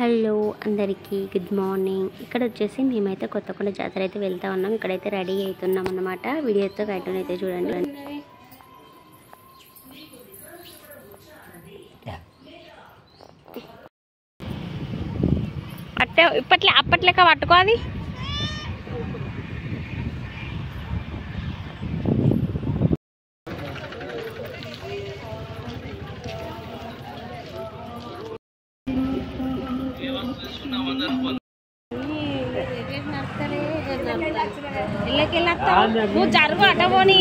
Hello అందరికీ good morning. ఇక్కడ వచ్చేసి మేమైతే కొత్తకొండ జాతర అయితే వెళ్తా ఉన్నాం. ఇక్కడైతే రెడీ అవుతున్నాం అన్నమాట. వీడియోతో కంటిన్యూ అయితే చూడండి. అట్టే అప్పట్లెక్క పట్టుకో అది. నువ్వు జరుగు అటపోని.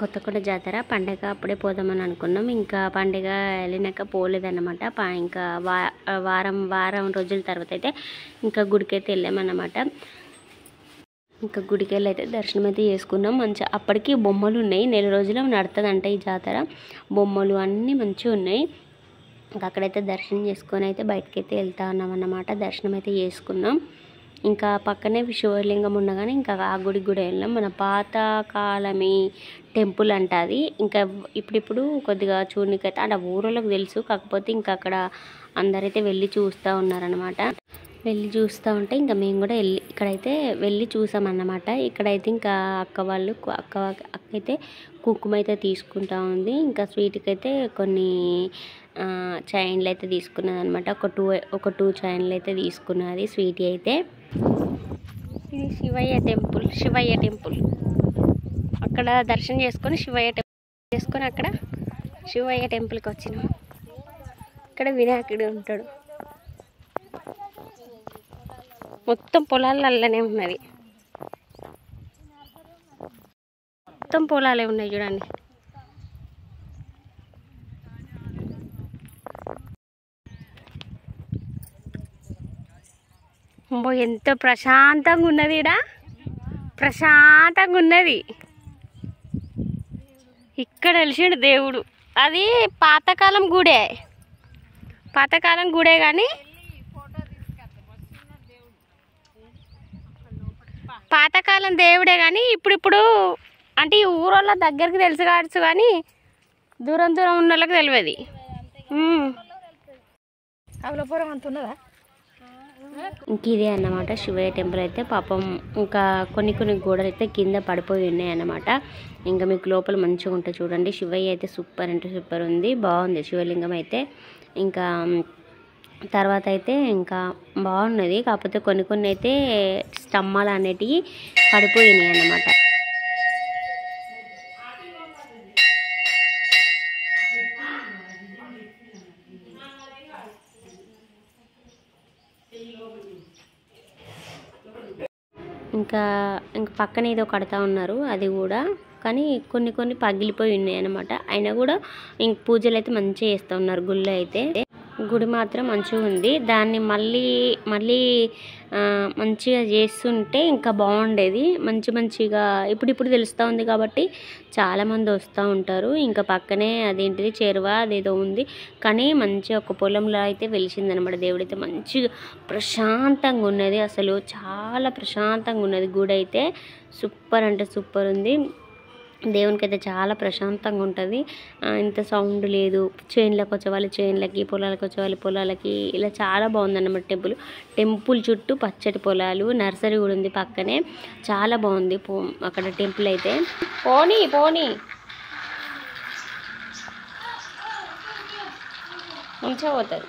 కొత్తకొండ జాతర పండగ అప్పుడే పోదామని అనుకున్నాం. ఇంకా పండగ వెళ్ళినాక పోలేదన్నమాట. ఇంకా వారం రోజుల తర్వాత అయితే ఇంకా గుడికి అయితే వెళ్ళామన్నమాట. ఇంకా గుడికి వెళ్ళి అయితే దర్శనం అయితే చేసుకున్నాం. మంచిగా అప్పటికి బొమ్మలు ఉన్నాయి. నెల రోజులు నడుతుందంట ఈ జాతర. బొమ్మలు అన్నీ మంచిగా ఉన్నాయి. ఇంకా అక్కడైతే దర్శనం చేసుకొని అయితే బయటకి అయితే వెళ్తా ఉన్నాం అన్నమాట. దర్శనం అయితే చేసుకున్నాం. ఇంకా పక్కనే శివలింగం ఉండగానే ఇంకా ఆ గుడికి కూడా వెళ్ళాం. మన పాతకాలమి టెంపుల్ అంట అది. ఇంకా ఇప్పుడు కొద్దిగా చూడనికైతే అంటే ఊరోళ్ళకి తెలుసు, కాకపోతే ఇంకా అక్కడ అందరైతే వెళ్ళి చూస్తూ ఉన్నారనమాట. వెళ్ళి చూస్తూ ఉంటే ఇంకా మేము కూడా ఇక్కడైతే వెళ్ళి చూసామన్నమాట. ఇక్కడైతే ఇంకా అక్క అయితే కుంకుమ అయితే తీసుకుంటా ఉంది. ఇంకా స్వీట్కి అయితే కొన్ని చైన్లు అయితే తీసుకున్నది అనమాట. ఒక టూ చైన్లు అయితే తీసుకున్నది స్వీట్ అయితే. ఇది శివయ్య టెంపుల్. అక్కడ దర్శనం చేసుకొని శివయ్య టెంపుల్ చేసుకొని అక్కడ శివయ్య టెంపుల్కి వచ్చినాం. ఇక్కడ వినాయకుడు ఉంటాడు. మొత్తం పొలాలల్లనే ఉన్నది. మొత్తం పొలాలే ఉన్నాయి చూడండి. ఎంత ప్రశాంతంగా ఉన్నది. ఈడ ప్రశాంతంగా ఉన్నది. ఇక్కడ వెలిసిండు దేవుడు. అది పాతకాలం గుడే కానీ పాతకాలం దేవుడే కానీ ఇప్పుడు అంటే ఈ ఊరోళ్ళ దగ్గరికి తెలుసు కావచ్చు కానీ దూరం ఉన్న వాళ్ళకి తెలియదు. ఇంక ఇదే అన్నమాట శివయ్య టెంపుల్ అయితే. పాపం ఇంకా కొన్ని గోడలు అయితే కింద పడిపోయి ఉన్నాయి అన్నమాట. ఇంకా మీకు లోపల మంచిగా ఉంటుంది చూడండి. శివయ్య అయితే సూపర్ అంటే సూపర్ ఉంది. బాగుంది శివలింగం అయితే. ఇంకా తర్వాత అయితే ఇంకా బాగున్నది. కాకపోతే కొన్ని అయితే స్తంభాలు అనేటివి పడిపోయినాయి అన్నమాట. ఇంకా పక్కన ఏదో కడతా ఉన్నారు అది కూడా, కానీ కొన్ని పగిలిపోయి ఉన్నాయి అన్నమాట. అయినా కూడా ఇంక పూజలు అయితే మంచిగా చేస్తూ ఉన్నారు. గుళ్ళో అయితే గుడి మాత్రం మంచిగా ఉంది. దాన్ని మళ్ళీ మంచిగా చేస్తుంటే ఇంకా బాగుండేది. మంచిగా ఇప్పుడు తెలుస్తూ ఉంది కాబట్టి చాలామంది వస్తూ ఉంటారు. ఇంకా పక్కనే అదేంటిది చెరువ అదేదో ఉంది, కానీ మంచిగా ఒక పొలంలో అయితే వెలిసిందనమాట. దేవుడైతే మంచిగా ప్రశాంతంగా ఉన్నది. అసలు చాలా ప్రశాంతంగా ఉన్నది. గుడి అయితే సూపర్ అంటే సూపర్ ఉంది. దేవునికి అయితే చాలా ప్రశాంతంగా ఉంటుంది. ఇంత సౌండ్ లేదు. చేన్లకు వచ్చే వాళ్ళు చేన్లకి, పొలాలకు వచ్చే వాళ్ళు పొలాలకి, ఇలా చాలా బాగుందన్నమాట టెంపుల్ చుట్టూ పచ్చటి పొలాలు, నర్సరీ కూడా ఉంది పక్కనే. చాలా బాగుంది అక్కడ టెంపుల్ అయితే. పోనీ మంచిగా పోతుంది.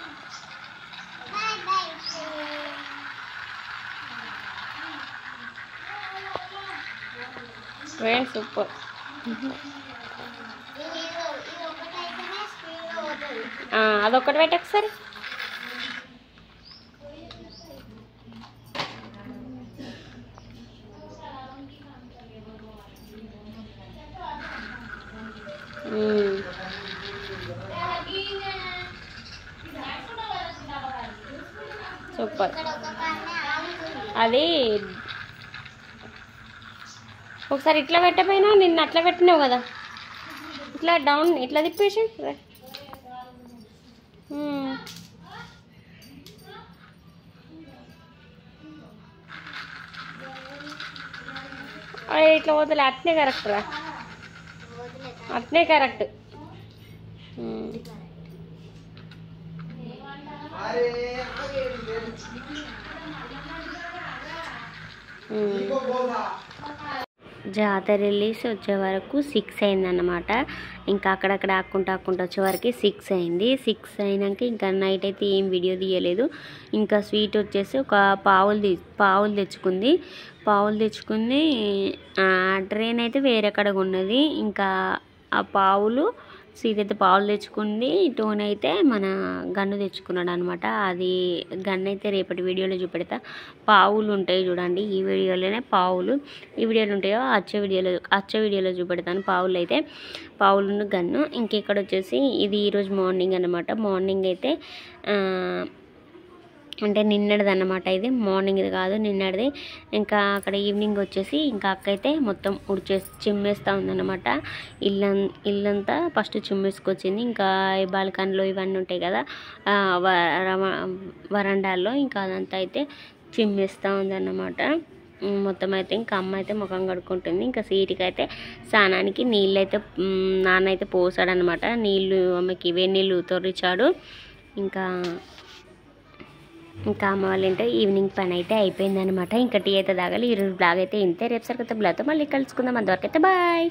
సూపర్. అదొక్కటి పెట్ట ఒకసారి. సూపర్. అది ఒకసారి ఇట్లా పెట్టపోయినా, నిన్న అట్లా పెట్టినావు కదా, ఇట్లా డౌన్ ఇట్లా తిప్పేసి ఇట్లా వదిలే. అట్నే కరెక్ట్ రా, అట్నే కరెక్ట్. జాతర వెళ్ళేసి వచ్చే వరకు 6 అయిందన్నమాట. ఇంకా అక్కడక్కడ ఆక్కుంటూ వచ్చే వరకు 6 అయింది. 6 అయినాక ఇంకా నైట్ అయితే ఏం వీడియో తీయలేదు. ఇంకా స్వీట్ వచ్చేసి ఒక పావులు తెచ్చుకుంది. ట్రైన్ అయితే వేరే కడ ఉన్నది. ఇంకా ఆ పావులు స్వీట్ అయితే పావులు తెచ్చుకుంది. టోన్ అయితే మన గన్ను తెచ్చుకున్నాడు అనమాట. అది గన్ను అయితే రేపటి వీడియోలో చూపెడతా. పావులు ఉంటాయి చూడండి, ఈ వీడియోలోనే పావులు ఈ వీడియోలో ఉంటాయో వచ్చే వీడియోలో చూపెడతాను. పావులు గన్ను. ఇంకెక్కడ వచ్చేసి ఇది ఈరోజు మార్నింగ్ అనమాట. మార్నింగ్ అయితే అంటే నిన్నటిది అన్నమాట. ఇది మార్నింగ్ ఇది కాదు, నిన్నటిది. ఇంకా అక్కడ ఈవినింగ్ వచ్చేసి ఇంకా అక్క అయితే మొత్తం చిమ్మేస్తూ ఉందన్నమాట. ఇల్లంతా ఫస్ట్ చిమ్మేసుకొచ్చింది. ఇంకా ఈ బాల్కనీలో ఇవన్నీ ఉంటాయి కదా వరండాల్లో, ఇంకా అదంతా అయితే చిమ్మేస్తూ ఉందన్నమాట. మొత్తం అయితే ఇంకా అమ్మ అయితే ముఖం కడుక్కుంటుంది. ఇంకా సీటికి అయితే స్నానానికి నీళ్ళు అయితే నాన్న అయితే పోసాడనమాట. నీళ్ళు అమ్మకి వేడి తొర్రిచాడు. ఇంకా అమ్మ వాళ్ళ ఇంటే ఈవినింగ్ పని అయితే అయిపోయిందనమాట. ఇంకా టీ అయితే తాగాలి. ఈరోజు బ్లాగ్ అయితే ఇంతే. రేపు సరికొత్త బ్లాగ్తో మళ్ళీ కలుసుకుందాం. అంతవరకు అయితే బాయ్.